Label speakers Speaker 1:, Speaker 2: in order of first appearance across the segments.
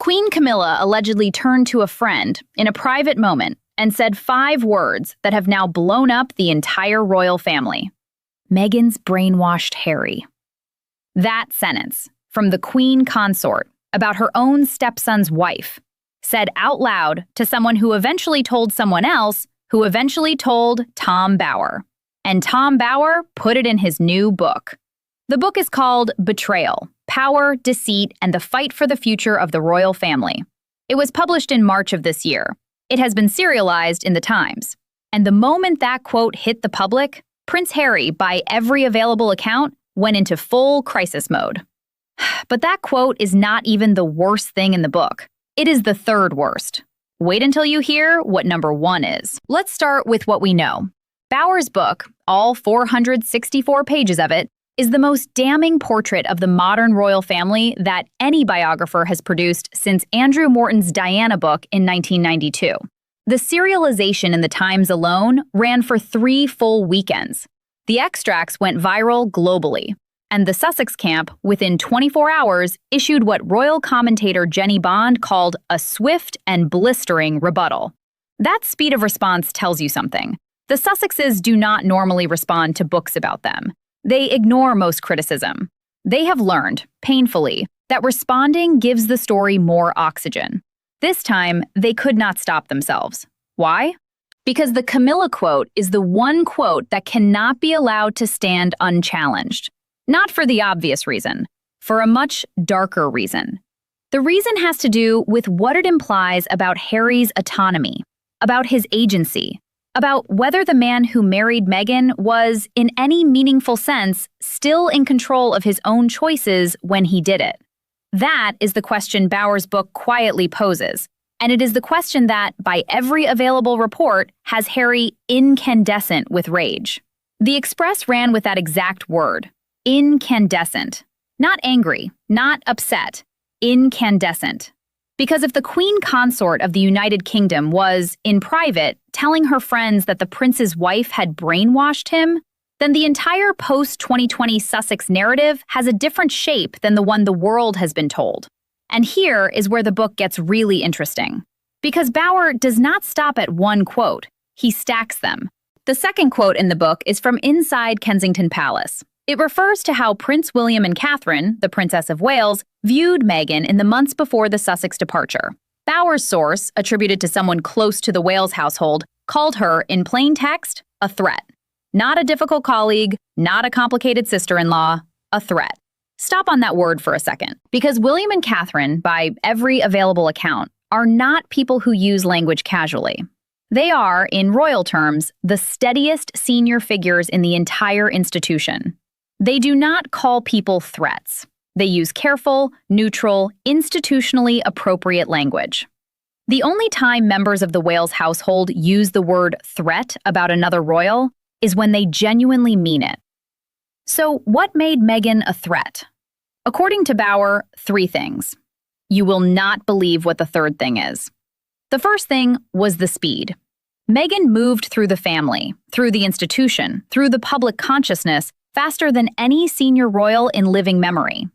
Speaker 1: Queen Camilla allegedly turned to a friend in a private moment and said 5 words that have now blown up the entire royal family. Meghan's brainwashed Harry. That sentence, from the Queen Consort, about her own stepson's wife, said out loud to someone who eventually told someone else, who eventually told Tom Bower. And Tom Bower put it in his new book. The book is called Betrayal: Power, Deceit, and the Fight for the Future of the Royal Family. It was published in March of this year. It has been serialized in the Times. And the moment that quote hit the public, Prince Harry, by every available account, went into full crisis mode. But that quote is not even the worst thing in the book. It is the third worst. Wait until you hear what number 1 is. Let's start with what we know. Bower's book, all 464 pages of it, is the most damning portrait of the modern royal family that any biographer has produced since Andrew Morton's Diana book in 1992. The serialization in the Times alone ran for 3 full weekends. The extracts went viral globally, and the Sussex camp, within 24 hours, issued what royal commentator Jenny Bond called a swift and blistering rebuttal. That speed of response tells you something. The Sussexes do not normally respond to books about them. They ignore most criticism. They have learned, painfully, that responding gives the story more oxygen. This time, they could not stop themselves. Why? Because the Camilla quote is the one quote that cannot be allowed to stand unchallenged. Not for the obvious reason, for a much darker reason. The reason has to do with what it implies about Harry's autonomy, about his agency, about whether the man who married Meghan was, in any meaningful sense, still in control of his own choices when he did it. That is the question Bower's book quietly poses, and it is the question that, by every available report, has Harry incandescent with rage. The Express ran with that exact word, incandescent. Not angry, not upset, incandescent. Because if the Queen Consort of the United Kingdom was, in private, telling her friends that the prince's wife had brainwashed him, then the entire post-2020 Sussex narrative has a different shape than the one the world has been told. And here is where the book gets really interesting. Because Bower does not stop at one quote, he stacks them. The second quote in the book is from inside Kensington Palace. It refers to how Prince William and Catherine, the Princess of Wales, viewed Meghan in the months before the Sussex departure. Bower's source, attributed to someone close to the Wales household, called her, in plain text, a threat. Not a difficult colleague, not a complicated sister-in-law, a threat. Stop on that word for a second, because William and Catherine, by every available account, are not people who use language casually. They are, in royal terms, the steadiest senior figures in the entire institution. They do not call people threats. They use careful, neutral, institutionally appropriate language. The only time members of the Wales household use the word threat about another royal is when they genuinely mean it. So what made Meghan a threat? According to Bower, 3 things. You will not believe what the third thing is. The first thing was the speed. Meghan moved through the family, through the institution, through the public consciousness, faster than any senior royal in living memory.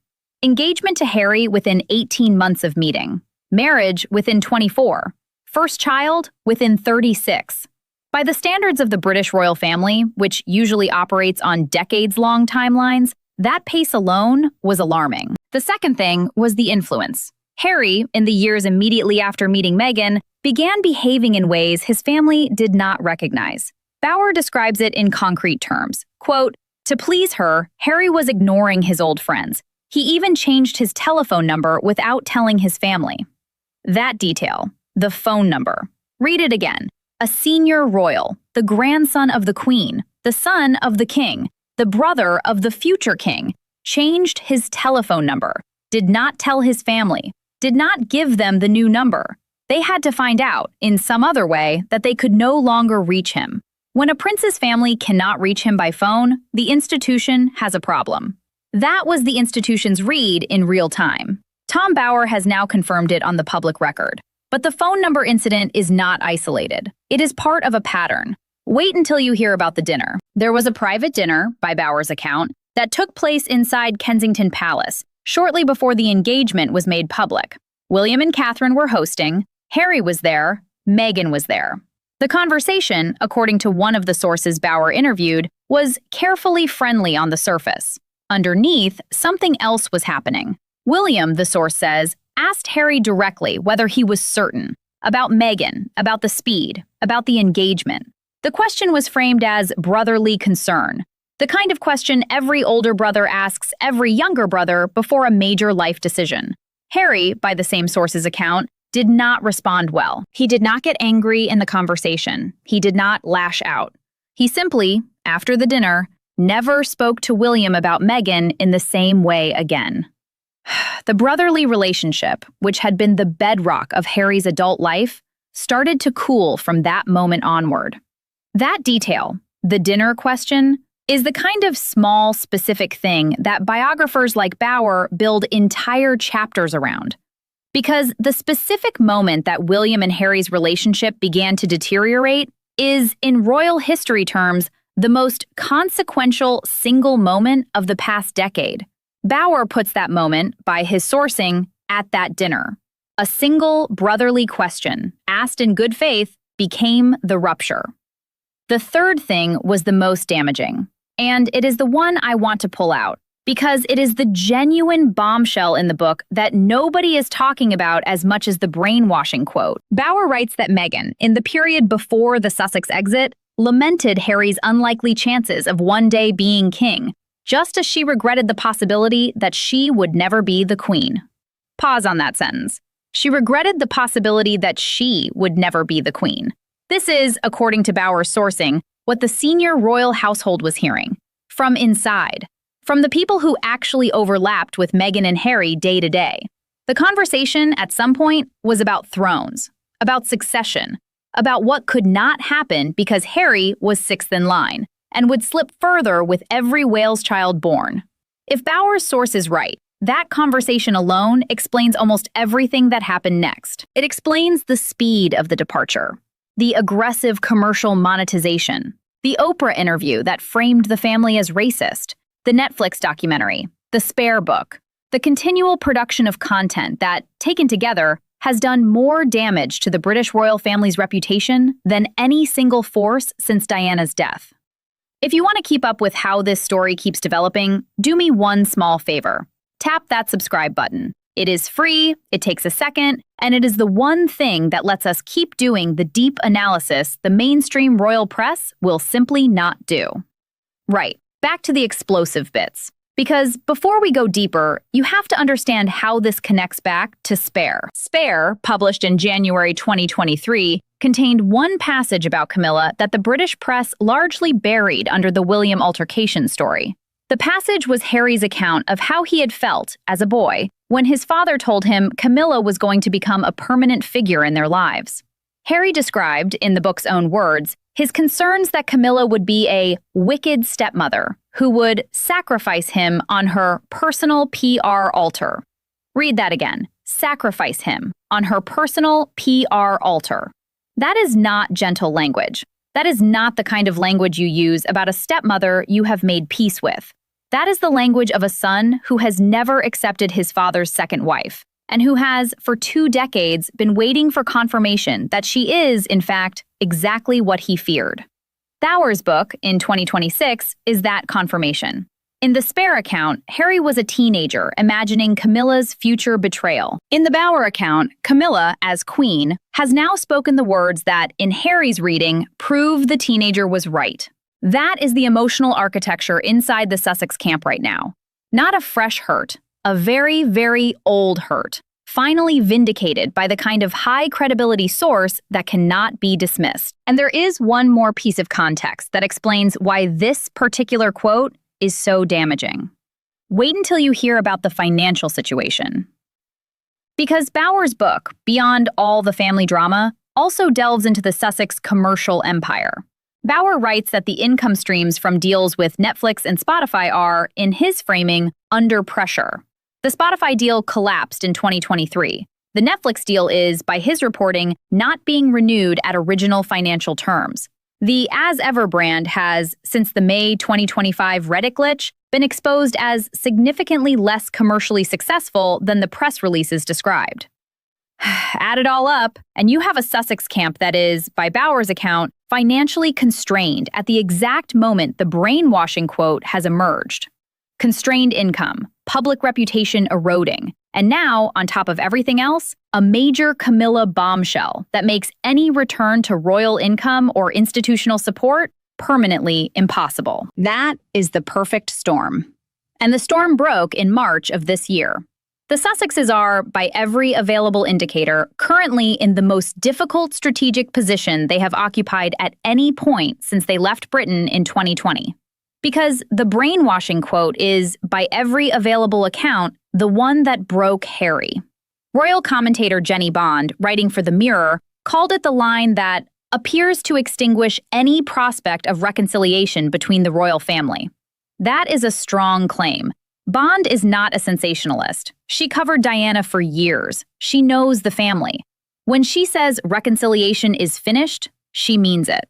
Speaker 1: Engagement to Harry within 18 months of meeting. Marriage within 24. First child within 36. By the standards of the British royal family, which usually operates on decades-long timelines, that pace alone was alarming. The second thing was the influence. Harry, in the years immediately after meeting Meghan, began behaving in ways his family did not recognize. Bower describes it in concrete terms. Quote, to please her, Harry was ignoring his old friends. He even changed his telephone number without telling his family. That detail, the phone number. Read it again. A senior royal, the grandson of the Queen, the son of the king, the brother of the future king, changed his telephone number, did not tell his family, did not give them the new number. They had to find out, in some other way, that they could no longer reach him. When a prince's family cannot reach him by phone, the institution has a problem. That was the institution's read in real time. Tom Bower has now confirmed it on the public record. But the phone number incident is not isolated. It is part of a pattern. Wait until you hear about the dinner. There was a private dinner, by Bower's account, that took place inside Kensington Palace, shortly before the engagement was made public. William and Catherine were hosting, Harry was there, Meghan was there. The conversation, according to one of the sources Bauer interviewed, was carefully friendly on the surface. Underneath, something else was happening. William, the source says, asked Harry directly whether he was certain about Meghan, about the speed, about the engagement. The question was framed as brotherly concern, the kind of question every older brother asks every younger brother before a major life decision. Harry, by the same source's account, did not respond well. He did not get angry in the conversation. He did not lash out. He simply, after the dinner, never spoke to William about Meghan in the same way again. The brotherly relationship, which had been the bedrock of Harry's adult life, started to cool from that moment onward. That detail, the dinner question, is the kind of small, specific thing that biographers like Bauer build entire chapters around. Because the specific moment that William and Harry's relationship began to deteriorate is, in royal history terms, the most consequential single moment of the past decade. Bauer puts that moment, by his sourcing, at that dinner. A single brotherly question, asked in good faith, became the rupture. The third thing was the most damaging, and it is the one I want to pull out, because it is the genuine bombshell in the book that nobody is talking about as much as the brainwashing quote. Bauer writes that Meghan, in the period before the Sussex exit, lamented Harry's unlikely chances of one day being king, just as she regretted the possibility that she would never be the queen. Pause on that sentence. She regretted the possibility that she would never be the queen. This is, according to Bauer's sourcing, what the senior royal household was hearing. From inside. From the people who actually overlapped with Meghan and Harry day to day. The conversation, at some point, was about thrones, about succession, about what could not happen because Harry was sixth in line, and would slip further with every Wales child born. If Bauer's source is right, that conversation alone explains almost everything that happened next. It explains the speed of the departure, the aggressive commercial monetization, the Oprah interview that framed the family as racist, the Netflix documentary, the Spare book, the continual production of content that, taken together, has done more damage to the British royal family's reputation than any single force since Diana's death. If you want to keep up with how this story keeps developing, do me one small favor. Tap that subscribe button. It is free, it takes a second, and it is the one thing that lets us keep doing the deep analysis the mainstream royal press will simply not do. Right, back to the explosive bits. Because before we go deeper, you have to understand how this connects back to Spare. Spare, published in January 2023, contained one passage about Camilla that the British press largely buried under the William altercation story. The passage was Harry's account of how he had felt, as a boy, when his father told him Camilla was going to become a permanent figure in their lives. Harry described, in the book's own words, his concerns that Camilla would be a wicked stepmother who would sacrifice him on her personal PR altar. Read that again. Sacrifice him on her personal PR altar. That is not gentle language. That is not the kind of language you use about a stepmother you have made peace with. That is the language of a son who has never accepted his father's second wife, and who has, for 2 decades, been waiting for confirmation that she is, in fact, exactly what he feared. Bauer's book, in 2026, is that confirmation. In the Spare account, Harry was a teenager imagining Camilla's future betrayal. In the Bauer account, Camilla, as queen, has now spoken the words that, in Harry's reading, prove the teenager was right. That is the emotional architecture inside the Sussex camp right now. Not a fresh hurt, a very, very old hurt, finally vindicated by the kind of high-credibility source that cannot be dismissed. And there is one more piece of context that explains why this particular quote is so damaging. Wait until you hear about the financial situation. Because Bauer's book, beyond all the family drama, also delves into the Sussex commercial empire. Bauer writes that the income streams from deals with Netflix and Spotify are, in his framing, under pressure. The Spotify deal collapsed in 2023. The Netflix deal is, by his reporting, not being renewed at original financial terms. The As Ever brand has, since the May 2025 Reddit glitch, been exposed as significantly less commercially successful than the press releases described. Add it all up, and you have a Sussex camp that is, by Bowers' account, financially constrained at the exact moment the brainwashing quote has emerged. Constrained income, public reputation eroding, and now, on top of everything else, a major Camilla bombshell that makes any return to royal income or institutional support permanently impossible. That is the perfect storm. And the storm broke in March of this year. The Sussexes are, by every available indicator, currently in the most difficult strategic position they have occupied at any point since they left Britain in 2020. Because the brainwashing quote is, by every available account, the one that broke Harry. Royal commentator Jenny Bond, writing for The Mirror, called it the line that appears to extinguish any prospect of reconciliation between the royal family. That is a strong claim. Bond is not a sensationalist. She covered Diana for years. She knows the family. When she says reconciliation is finished, she means it.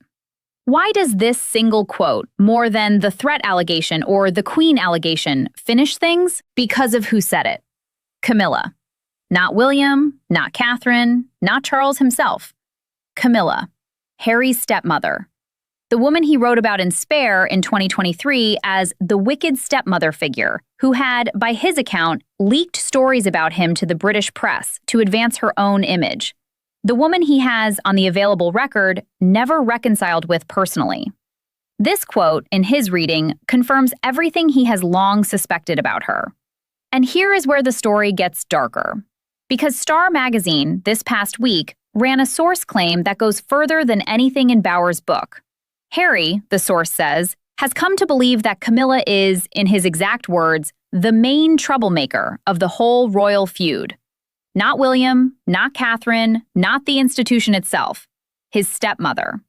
Speaker 1: Why does this single quote, more than the threat allegation or the Queen allegation, finish things? Because of who said it. Camilla. Not William, not Catherine, not Charles himself. Camilla, Harry's stepmother. The woman he wrote about in Spare in 2023 as the wicked stepmother figure, who had, by his account, leaked stories about him to the British press to advance her own image. The woman he has, on the available record, never reconciled with personally. This quote, in his reading, confirms everything he has long suspected about her. And here is where the story gets darker. Because Star magazine, this past week, ran a source claim that goes further than anything in Bowers' book. Harry, the source says, has come to believe that Camilla is, in his exact words, the main troublemaker of the whole royal feud. Not William, not Catherine, not the institution itself. His stepmother.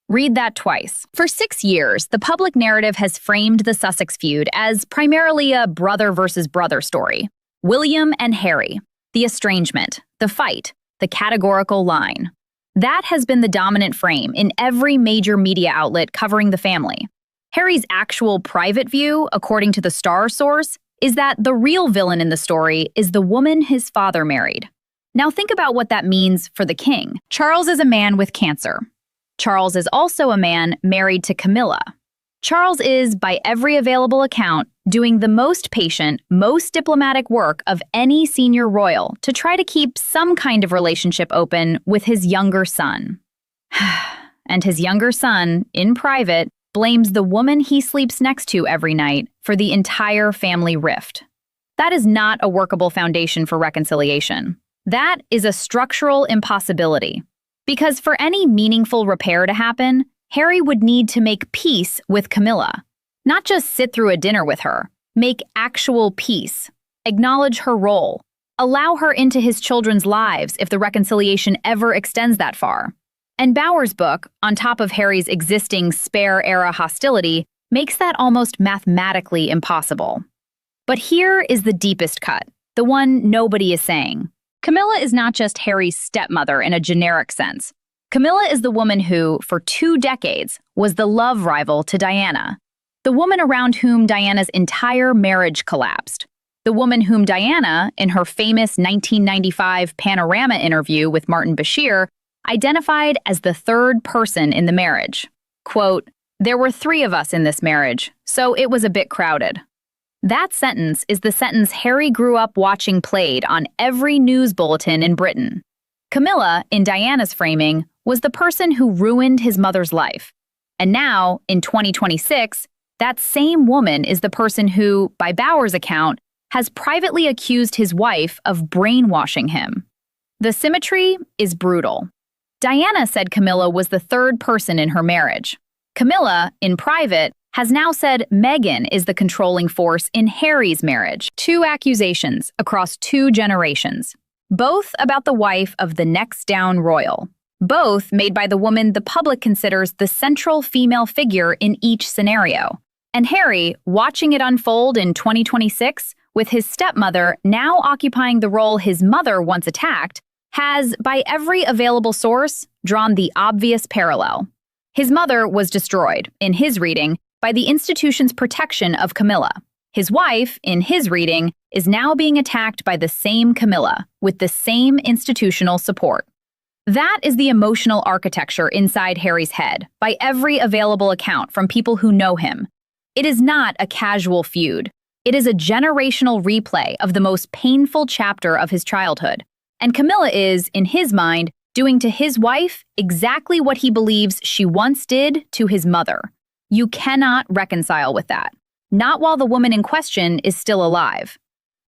Speaker 1: Read that twice. For 6 years, the public narrative has framed the Sussex feud as primarily a brother versus brother story. William and Harry. The estrangement. The fight. The categorical line. That has been the dominant frame in every major media outlet covering the family. Harry's actual private view, according to the Star source, is that the real villain in the story is the woman his father married. Now think about what that means for the king. Charles is a man with cancer. Charles is also a man married to Camilla. Charles is, by every available account, doing the most patient, most diplomatic work of any senior royal to try to keep some kind of relationship open with his younger son. And his younger son, in private, blames the woman he sleeps next to every night for the entire family rift. That is not a workable foundation for reconciliation. That is a structural impossibility. Because for any meaningful repair to happen, Harry would need to make peace with Camilla. Not just sit through a dinner with her. Make actual peace. Acknowledge her role. Allow her into his children's lives if the reconciliation ever extends that far. And Bowers' book, on top of Harry's existing Spare-era hostility, makes that almost mathematically impossible. But here is the deepest cut, the one nobody is saying. Camilla is not just Harry's stepmother in a generic sense. Camilla is the woman who, for 2 decades, was the love rival to Diana. The woman around whom Diana's entire marriage collapsed. The woman whom Diana, in her famous 1995 Panorama interview with Martin Bashir, identified as the third person in the marriage. Quote, "There were 3 of us in this marriage, so it was a bit crowded." That sentence is the sentence Harry grew up watching played on every news bulletin in Britain. Camilla, in Diana's framing, was the person who ruined his mother's life. And now, in 2026, that same woman is the person who, by Bowers' account, has privately accused his wife of brainwashing him. The symmetry is brutal. Diana said Camilla was the third person in her marriage. Camilla, in private, has now said Meghan is the controlling force in Harry's marriage. 2 accusations across 2 generations. Both about the wife of the next down royal. Both made by the woman the public considers the central female figure in each scenario. And Harry, watching it unfold in 2026, with his stepmother now occupying the role his mother once attacked, has, by every available source, drawn the obvious parallel. His mother was destroyed, in his reading, by the institution's protection of Camilla. His wife, in his reading, is now being attacked by the same Camilla, with the same institutional support. That is the emotional architecture inside Harry's head, by every available account from people who know him. It is not a casual feud. It is a generational replay of the most painful chapter of his childhood. And Camilla is, in his mind, doing to his wife exactly what he believes she once did to his mother. You cannot reconcile with that. Not while the woman in question is still alive.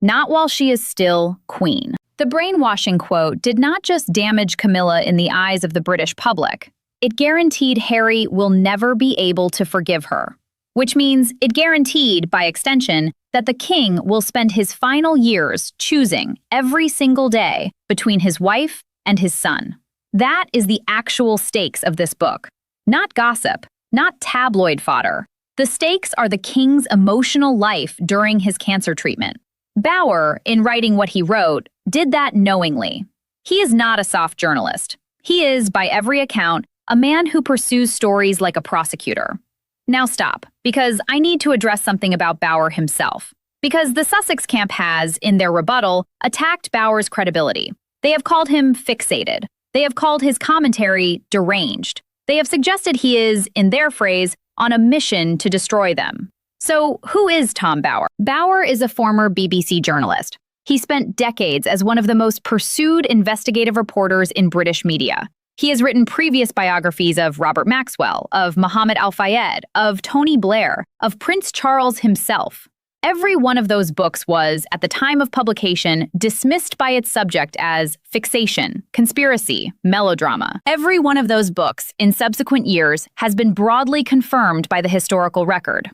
Speaker 1: Not while she is still queen. The brainwashing quote did not just damage Camilla in the eyes of the British public. It guaranteed Harry will never be able to forgive her. Which means it guaranteed, by extension, that the king will spend his final years choosing every single day between his wife and his son. That is the actual stakes of this book. Not gossip, not tabloid fodder. The stakes are the king's emotional life during his cancer treatment. Bower, in writing what he wrote, did that knowingly. He is not a soft journalist. He is, by every account, a man who pursues stories like a prosecutor. Now stop, because I need to address something about Bower himself. Because the Sussex camp has, in their rebuttal, attacked Bower's credibility. They have called him fixated. They have called his commentary deranged. They have suggested he is, in their phrase, on a mission to destroy them. So, who is Tom Bower? Bower is a former BBC journalist. He spent decades as one of the most pursued investigative reporters in British media. He has written previous biographies of Robert Maxwell, of Mohammed Al-Fayed, of Tony Blair, of Prince Charles himself. Every one of those books was, at the time of publication, dismissed by its subject as fixation, conspiracy, melodrama. Every one of those books, in subsequent years, has been broadly confirmed by the historical record.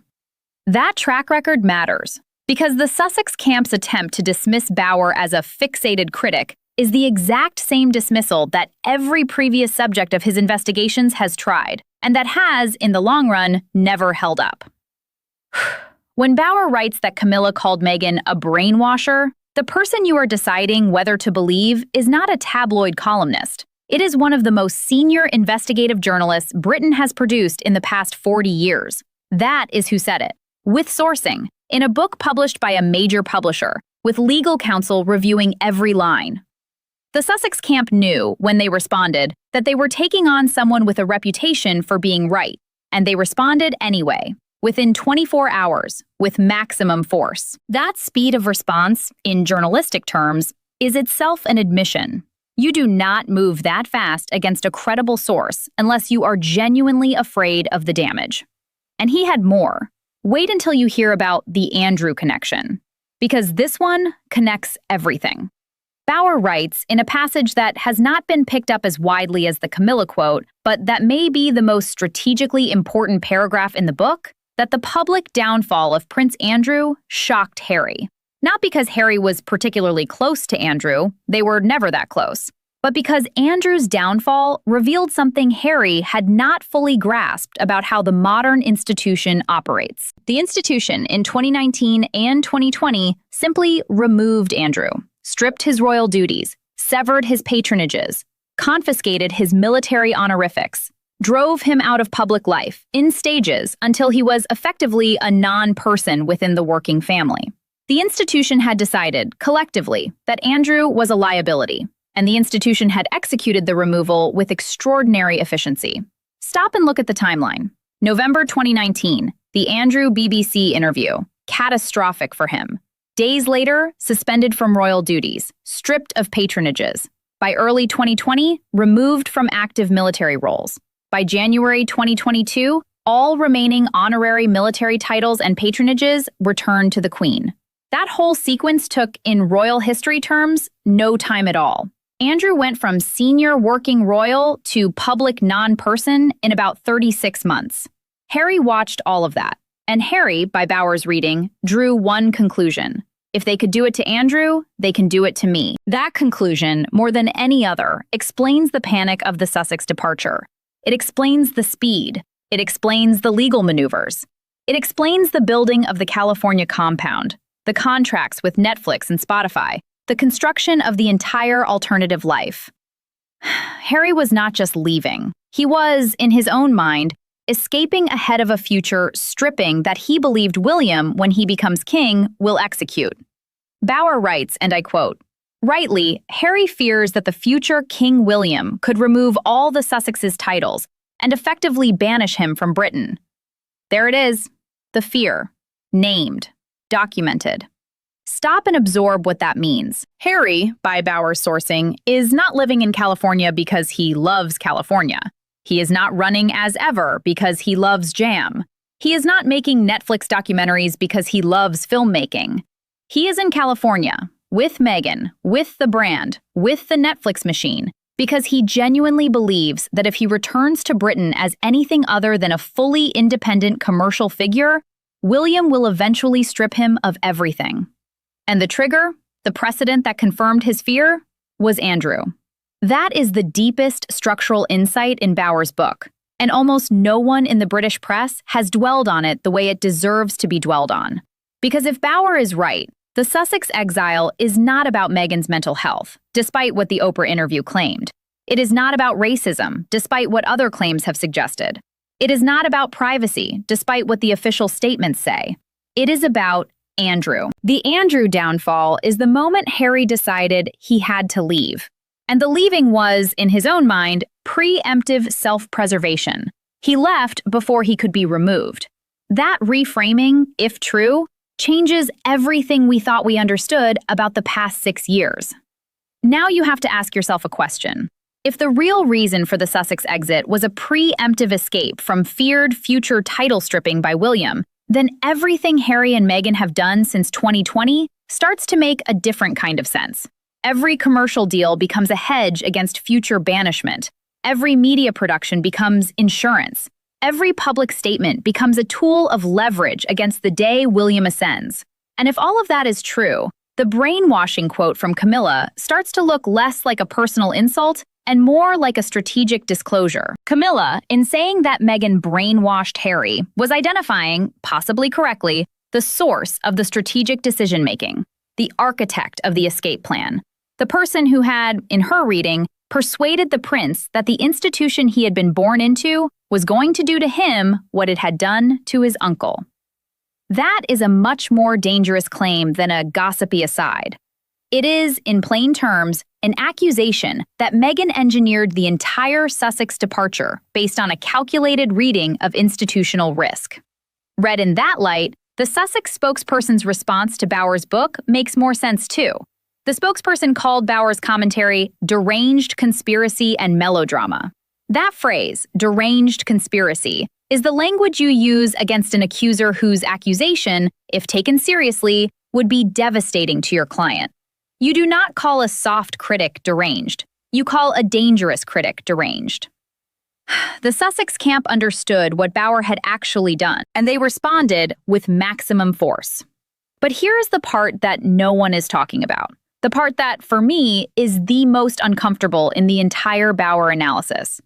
Speaker 1: That track record matters, because the Sussex camp's attempt to dismiss Bower as a fixated critic is the exact same dismissal that every previous subject of his investigations has tried, and that has, in the long run, never held up. When Bower writes that Camilla called Meghan a brainwasher, the person you are deciding whether to believe is not a tabloid columnist. It is one of the most senior investigative journalists Britain has produced in the past 40 years. That is who said it. With sourcing, in a book published by a major publisher, with legal counsel reviewing every line. The Sussex camp knew, when they responded, that they were taking on someone with a reputation for being right, and they responded anyway, within 24 hours, with maximum force. That speed of response, in journalistic terms, is itself an admission. You do not move that fast against a credible source unless you are genuinely afraid of the damage. And he had more. Wait until you hear about the Andrew connection, because this one connects everything. Bower writes, in a passage that has not been picked up as widely as the Camilla quote, but that may be the most strategically important paragraph in the book, that the public downfall of Prince Andrew shocked Harry. Not because Harry was particularly close to Andrew, they were never that close, but because Andrew's downfall revealed something Harry had not fully grasped about how the modern institution operates. The institution in 2019 and 2020 simply removed Andrew, stripped his royal duties, severed his patronages, confiscated his military honorifics, drove him out of public life in stages until he was effectively a non-person within the working family. The institution had decided, collectively, that Andrew was a liability, and the institution had executed the removal with extraordinary efficiency. Stop and look at the timeline. November 2019, the Andrew BBC interview. Catastrophic for him. Days later, suspended from royal duties, stripped of patronages. By early 2020, removed from active military roles. By January 2022, all remaining honorary military titles and patronages returned to the Queen. That whole sequence took, in royal history terms, no time at all. Andrew went from senior working royal to public non-person in about 36 months. Harry watched all of that, and Harry, by Bower's reading, drew one conclusion. If they could do it to Andrew, they can do it to me. That conclusion, more than any other, explains the panic of the Sussex departure. It explains the speed. It explains the legal maneuvers. It explains the building of the California compound, the contracts with Netflix and Spotify, the construction of the entire alternative life. Harry was not just leaving. He was, in his own mind, escaping ahead of a future stripping that he believed William, when he becomes king, will execute. Bower writes, and I quote, "Rightly, Harry fears that the future King William could remove all the Sussex's titles and effectively banish him from Britain." There it is, the fear, named, documented. Stop and absorb what that means. Harry, by Bower's sourcing, is not living in California because he loves California. He is not running as ever because he loves jam. He is not making Netflix documentaries because he loves filmmaking. He is in California, with Meghan, with the brand, with the Netflix machine, because he genuinely believes that if he returns to Britain as anything other than a fully independent commercial figure, William will eventually strip him of everything. And the trigger, the precedent that confirmed his fear, was Andrew. That is the deepest structural insight in Bower's book, and almost no one in the British press has dwelled on it the way it deserves to be dwelled on. Because if Bower is right, the Sussex exile is not about Meghan's mental health, despite what the Oprah interview claimed. It is not about racism, despite what other claims have suggested. It is not about privacy, despite what the official statements say. It is about Andrew. The Andrew downfall is the moment Harry decided he had to leave. And the leaving was, in his own mind, pre-emptive self-preservation. He left before he could be removed. That reframing, if true, changes everything we thought we understood about the past 6 years. Now you have to ask yourself a question. If the real reason for the Sussex exit was a pre-emptive escape from feared future title stripping by William, then everything Harry and Meghan have done since 2020 starts to make a different kind of sense. Every commercial deal becomes a hedge against future banishment. Every media production becomes insurance. Every public statement becomes a tool of leverage against the day William ascends. And if all of that is true, the brainwashing quote from Camilla starts to look less like a personal insult and more like a strategic disclosure. Camilla, in saying that Meghan brainwashed Harry, was identifying, possibly correctly, the source of the strategic decision-making, the architect of the escape plan, the person who had, in her reading, persuaded the prince that the institution he had been born into was going to do to him what it had done to his uncle. That is a much more dangerous claim than a gossipy aside. It is, in plain terms, an accusation that Meghan engineered the entire Sussex departure based on a calculated reading of institutional risk. Read in that light, the Sussex spokesperson's response to Bower's book makes more sense too. The spokesperson called Bower's commentary deranged conspiracy and melodrama. That phrase, deranged conspiracy, is the language you use against an accuser whose accusation, if taken seriously, would be devastating to your client. You do not call a soft critic deranged. You call a dangerous critic deranged. The Sussex camp understood what Bower had actually done, and they responded with maximum force. But here is the part that no one is talking about. The part that, for me, is the most uncomfortable in the entire Bower analysis.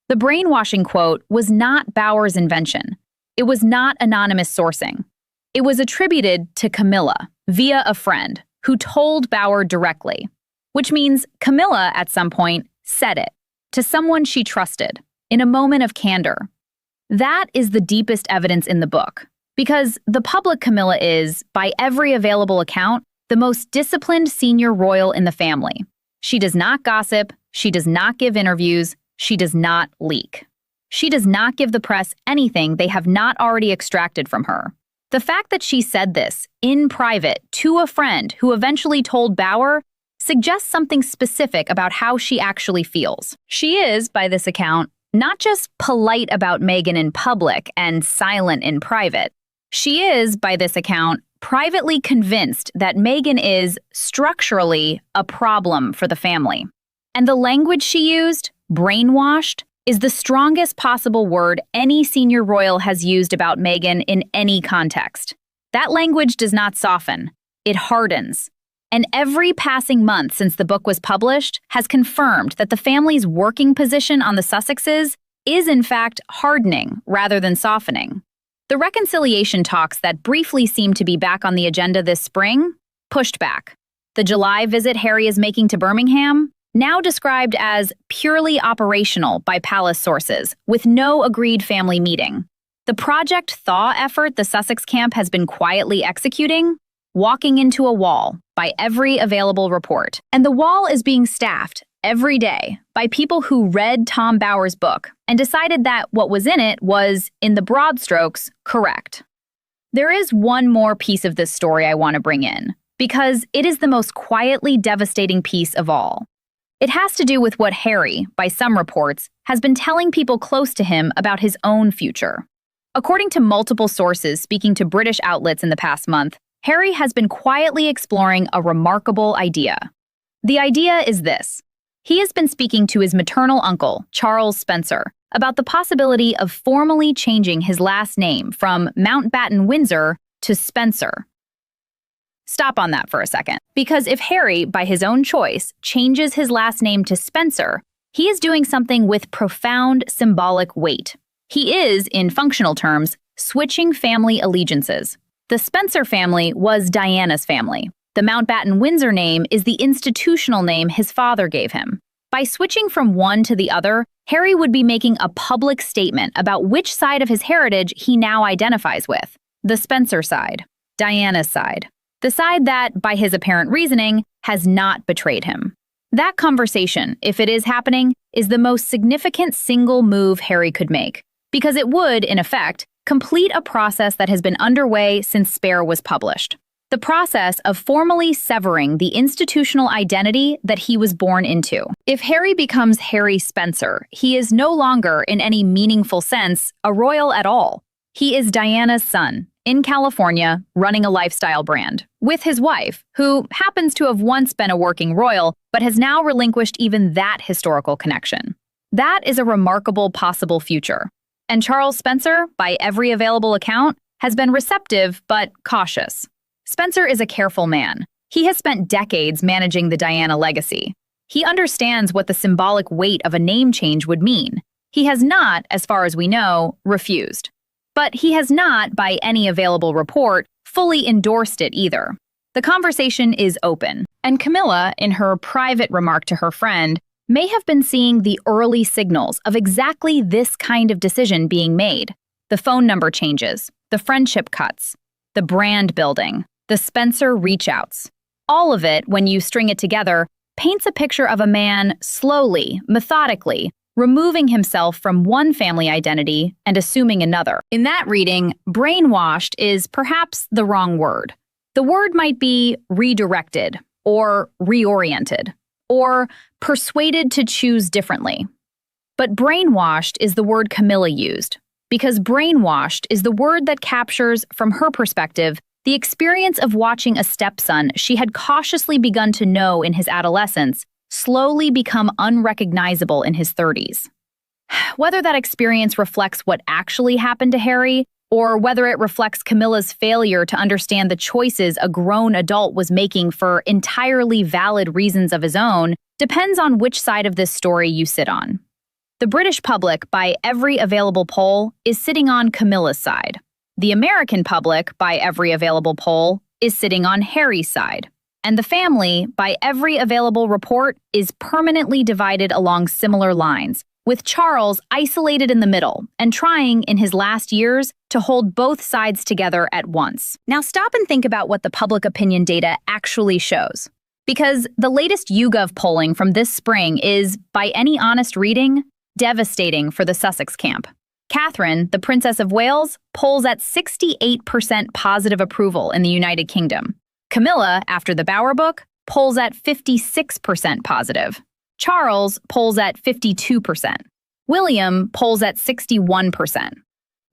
Speaker 1: The brainwashing quote was not Bower's invention. It was not anonymous sourcing. It was attributed to Camilla, via a friend, who told Bower directly, which means Camilla, at some point, said it to someone she trusted, in a moment of candor. That is the deepest evidence in the book, because the public Camilla is, by every available account, the most disciplined senior royal in the family. She does not gossip, she does not give interviews, she does not leak. She does not give the press anything they have not already extracted from her. The fact that she said this, in private, to a friend who eventually told Bower, suggests something specific about how she actually feels. She is, by this account, not just polite about Meghan in public and silent in private. She is, by this account, privately convinced that Meghan is, structurally, a problem for the family. And the language she used, brainwashed, is the strongest possible word any senior royal has used about Meghan in any context. That language does not soften, it hardens. And every passing month since the book was published has confirmed that the family's working position on the Sussexes is in fact hardening rather than softening. The reconciliation talks that briefly seemed to be back on the agenda this spring, pushed back. The July visit Harry is making to Birmingham, now described as purely operational by palace sources, with no agreed family meeting. The Project Thaw effort the Sussex camp has been quietly executing, walking into a wall by every available report. And the wall is being staffed every day by people who read Tom Bower's book and decided that what was in it was, in the broad strokes, correct. There is one more piece of this story I want to bring in, because it is the most quietly devastating piece of all. It has to do with what Harry, by some reports, has been telling people close to him about his own future. According to multiple sources speaking to British outlets in the past month, Harry has been quietly exploring a remarkable idea. The idea is this. He has been speaking to his maternal uncle, Charles Spencer, about the possibility of formally changing his last name from Mountbatten-Windsor to Spencer. Stop on that for a second, because if Harry, by his own choice, changes his last name to Spencer, he is doing something with profound symbolic weight. He is, in functional terms, switching family allegiances. The Spencer family was Diana's family. The Mountbatten-Windsor name is the institutional name his father gave him. By switching from one to the other, Harry would be making a public statement about which side of his heritage he now identifies with. The Spencer side, Diana's side. The side that, by his apparent reasoning, has not betrayed him. That conversation, if it is happening, is the most significant single move Harry could make, because it would, in effect, complete a process that has been underway since Spare was published. The process of formally severing the institutional identity that he was born into. If Harry becomes Harry Spencer, he is no longer, in any meaningful sense, a royal at all. He is Diana's son, in California, running a lifestyle brand, with his wife, who happens to have once been a working royal, but has now relinquished even that historical connection. That is a remarkable possible future. And Charles Spencer, by every available account, has been receptive but cautious. Spencer is a careful man. He has spent decades managing the Diana legacy. He understands what the symbolic weight of a name change would mean. He has not, as far as we know, refused. But he has not, by any available report, fully endorsed it either. The conversation is open, and Camilla, in her private remark to her friend, may have been seeing the early signals of exactly this kind of decision being made. The phone number changes, the friendship cuts, the brand building, the Spencer reach-outs. All of it, when you string it together, paints a picture of a man slowly, methodically, removing himself from one family identity and assuming another. In that reading, brainwashed is perhaps the wrong word. The word might be redirected, or reoriented, or persuaded to choose differently. But brainwashed is the word Camilla used, because brainwashed is the word that captures, from her perspective, the experience of watching a stepson she had cautiously begun to know in his adolescence slowly become unrecognizable in his 30s. Whether that experience reflects what actually happened to Harry, or whether it reflects Camilla's failure to understand the choices a grown adult was making for entirely valid reasons of his own, depends on which side of this story you sit on. The British public, by every available poll, is sitting on Camilla's side. The American public, by every available poll, is sitting on Harry's side. And the family, by every available report, is permanently divided along similar lines, with Charles isolated in the middle and trying, in his last years, to hold both sides together at once. Now stop and think about what the public opinion data actually shows. Because the latest YouGov polling from this spring is, by any honest reading, devastating for the Sussex camp. Catherine, the Princess of Wales, polls at 68% positive approval in the United Kingdom. Camilla, after the Bower book, polls at 56% positive. Charles polls at 52%. William polls at 61%.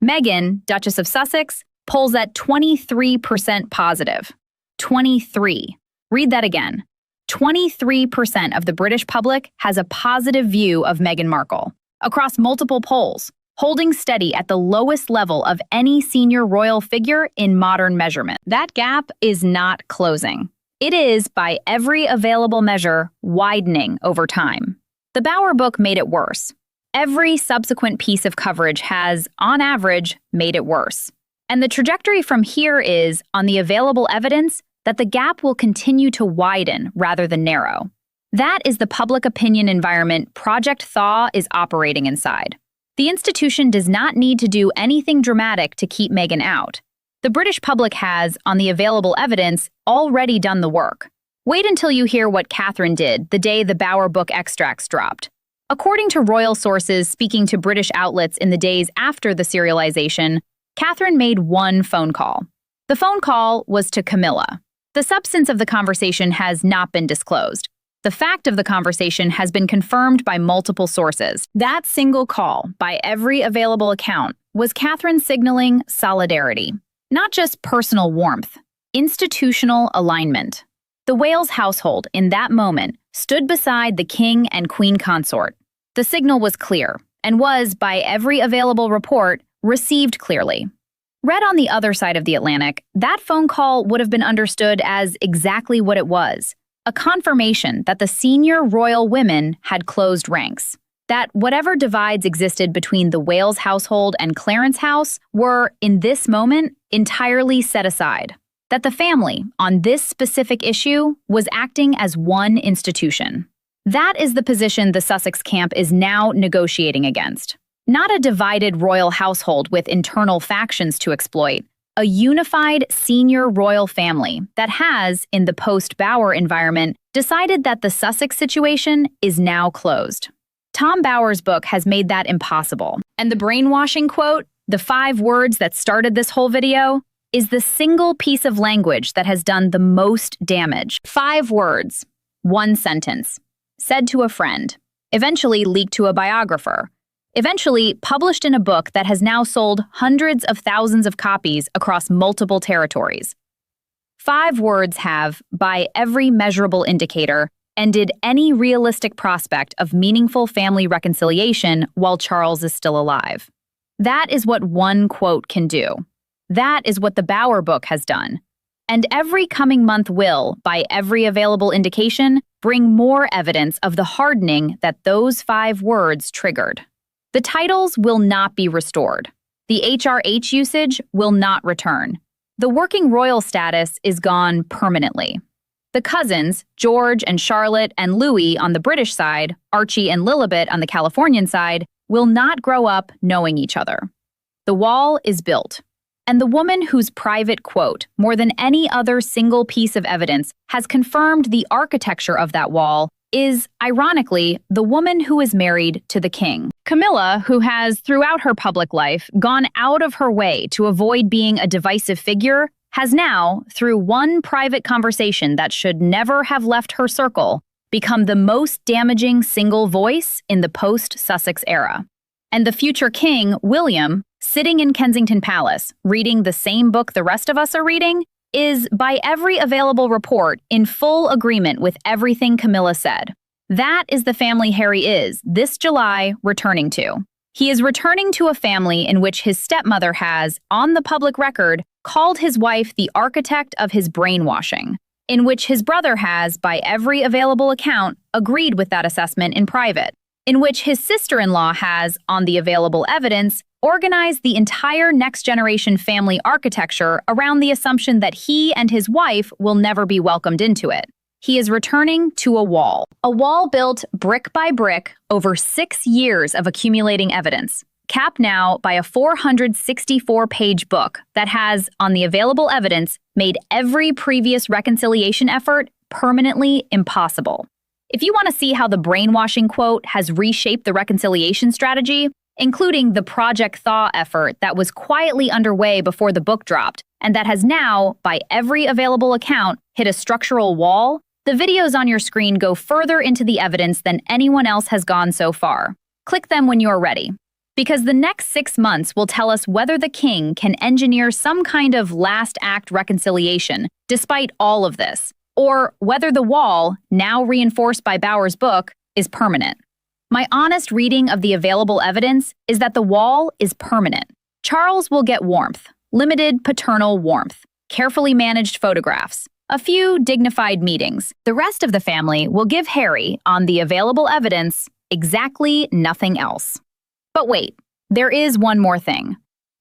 Speaker 1: Meghan, Duchess of Sussex, polls at 23% positive. 23. Read that again. 23% of the British public has a positive view of Meghan Markle, across multiple polls, holding steady at the lowest level of any senior royal figure in modern measurement. That gap is not closing. It is, by every available measure, widening over time. The Bower book made it worse. Every subsequent piece of coverage has, on average, made it worse. And the trajectory from here is, on the available evidence, that the gap will continue to widen rather than narrow. That is the public opinion environment Project Thaw is operating inside. The institution does not need to do anything dramatic to keep Meghan out. The British public has, on the available evidence, already done the work. Wait until you hear what Catherine did the day the Bower book extracts dropped. According to royal sources speaking to British outlets in the days after the serialization, Catherine made one phone call. The phone call was to Camilla. The substance of the conversation has not been disclosed. The fact of the conversation has been confirmed by multiple sources. That single call, by every available account, was Catherine signaling solidarity. Not just personal warmth, institutional alignment. The Wales household, in that moment, stood beside the King and Queen Consort. The signal was clear, and was, by every available report, received clearly. Read on the other side of the Atlantic, that phone call would have been understood as exactly what it was. A confirmation that the senior royal women had closed ranks. That whatever divides existed between the Wales household and Clarence House were, in this moment, entirely set aside. That the family, on this specific issue, was acting as one institution. That is the position the Sussex camp is now negotiating against. Not a divided royal household with internal factions to exploit, a unified senior royal family that has, in the post-Bower environment, decided that the Sussex situation is now closed. Tom Bower's book has made that impossible. And the brainwashing quote, the 5 words that started this whole video, is the single piece of language that has done the most damage. 5 words, 1 sentence, said to a friend, eventually leaked to a biographer, eventually published in a book that has now sold hundreds of thousands of copies across multiple territories. 5 words have, by every measurable indicator, ended any realistic prospect of meaningful family reconciliation while Charles is still alive. That is what one quote can do. That is what the Bower book has done. And every coming month will, by every available indication, bring more evidence of the hardening that those 5 words triggered. The titles will not be restored. The HRH usage will not return. The working royal status is gone permanently. The cousins, George and Charlotte and Louis on the British side, Archie and Lilibet on the Californian side, will not grow up knowing each other. The wall is built. And the woman whose private quote, more than any other single piece of evidence, has confirmed the architecture of that wall is, ironically, the woman who is married to the king. Camilla, who has, throughout her public life, gone out of her way to avoid being a divisive figure, has now, through one private conversation that should never have left her circle, become the most damaging single voice in the post-Sussex era. And the future king, William, sitting in Kensington Palace, reading the same book the rest of us are reading, is, by every available report, in full agreement with everything Camilla said. That is the family Harry is, this July, returning to. He is returning to a family in which his stepmother has, on the public record, called his wife the architect of his brainwashing, in which his brother has, by every available account, agreed with that assessment in private, in which his sister-in-law has, on the available evidence, organized the entire next-generation family architecture around the assumption that he and his wife will never be welcomed into it. He is returning to a wall built brick by brick over 6 years of accumulating evidence, capped now by a 464-page book that has, on the available evidence, made every previous reconciliation effort permanently impossible. If you want to see how the brainwashing quote has reshaped the reconciliation strategy, including the Project Thaw effort that was quietly underway before the book dropped, and that has now, by every available account, hit a structural wall, the videos on your screen go further into the evidence than anyone else has gone so far. Click them when you're ready. Because the next 6 months will tell us whether the king can engineer some kind of last act reconciliation, despite all of this, or whether the wall, now reinforced by Bower's book, is permanent. My honest reading of the available evidence is that the wall is permanent. Charles will get warmth, limited paternal warmth, carefully managed photographs, a few dignified meetings. The rest of the family will give Harry, on the available evidence, exactly nothing else. But wait, there is one more thing.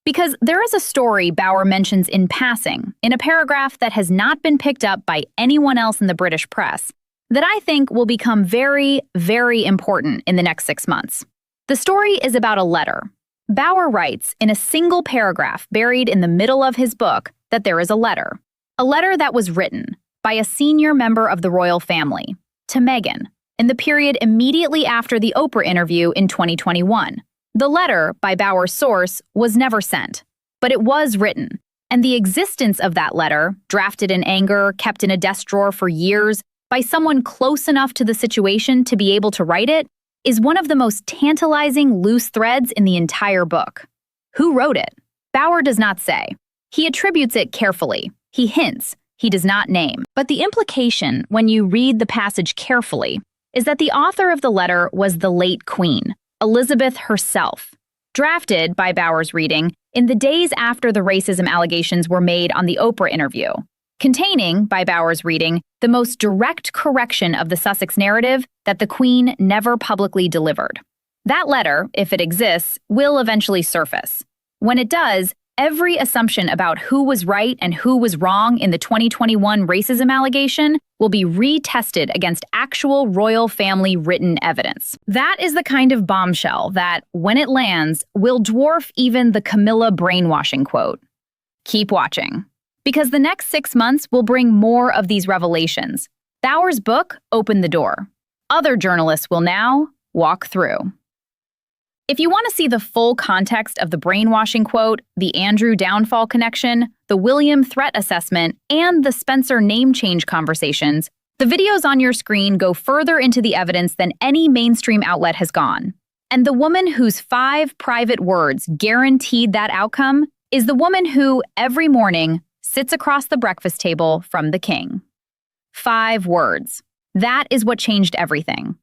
Speaker 1: Because there is a story Bower mentions in passing, in a paragraph that has not been picked up by anyone else in the British press, that I think will become very, very important in the next 6 months. The story is about a letter. Bower writes in a single paragraph buried in the middle of his book that there is a letter that was written by a senior member of the royal family to Meghan in the period immediately after the Oprah interview in 2021. The letter, by Bower's source, was never sent, but it was written, and the existence of that letter, drafted in anger, kept in a desk drawer for years, by someone close enough to the situation to be able to write it, is one of the most tantalizing loose threads in the entire book. Who wrote it? Bower does not say. He attributes it carefully. He hints. He does not name. But the implication, when you read the passage carefully, is that the author of the letter was the late Queen, Elizabeth herself, drafted, by Bower's reading, in the days after the racism allegations were made on the Oprah interview, containing, by Bower's reading, the most direct correction of the Sussex narrative that the Queen never publicly delivered. That letter, if it exists, will eventually surface. When it does, every assumption about who was right and who was wrong in the 2021 racism allegation will be retested against actual royal family written evidence. That is the kind of bombshell that, when it lands, will dwarf even the Camilla brainwashing quote. Keep watching, because the next 6 months will bring more of these revelations. Bower's book opened the door. Other journalists will now walk through. If you want to see the full context of the brainwashing quote, the Andrew downfall connection, the William threat assessment, and the Spencer name change conversations, the videos on your screen go further into the evidence than any mainstream outlet has gone. And the woman whose 5 private words guaranteed that outcome is the woman who, every morning, sits across the breakfast table from the king. 5 words. That is what changed everything.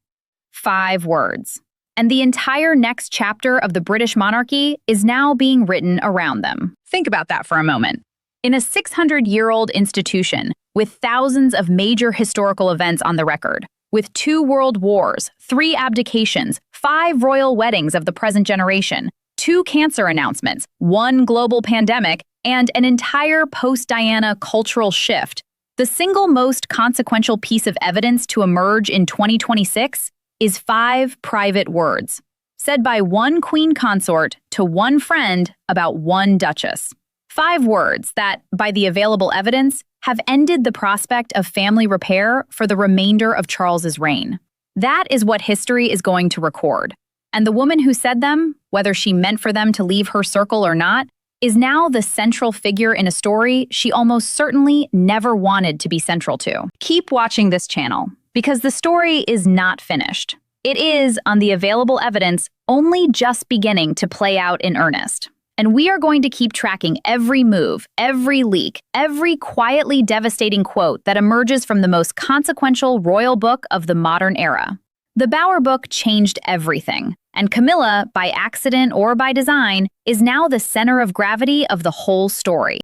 Speaker 1: 5 words. And the entire next chapter of the British monarchy is now being written around them. Think about that for a moment. In a 600-year-old institution, with thousands of major historical events on the record, with 2 world wars, 3 abdications, 5 royal weddings of the present generation, 2 cancer announcements, 1 global pandemic, and an entire post-Diana cultural shift, the single most consequential piece of evidence to emerge in 2026 is 5 private words, said by 1 Queen Consort to 1 friend about 1 Duchess. 5 words that, by the available evidence, have ended the prospect of family repair for the remainder of Charles's reign. That is what history is going to record. And the woman who said them, whether she meant for them to leave her circle or not, is now the central figure in a story she almost certainly never wanted to be central to. Keep watching this channel, because the story is not finished. It is, on the available evidence, only just beginning to play out in earnest. And we are going to keep tracking every move, every leak, every quietly devastating quote that emerges from the most consequential royal book of the modern era. The Bower book changed everything, and Camilla, by accident or by design, is now the center of gravity of the whole story.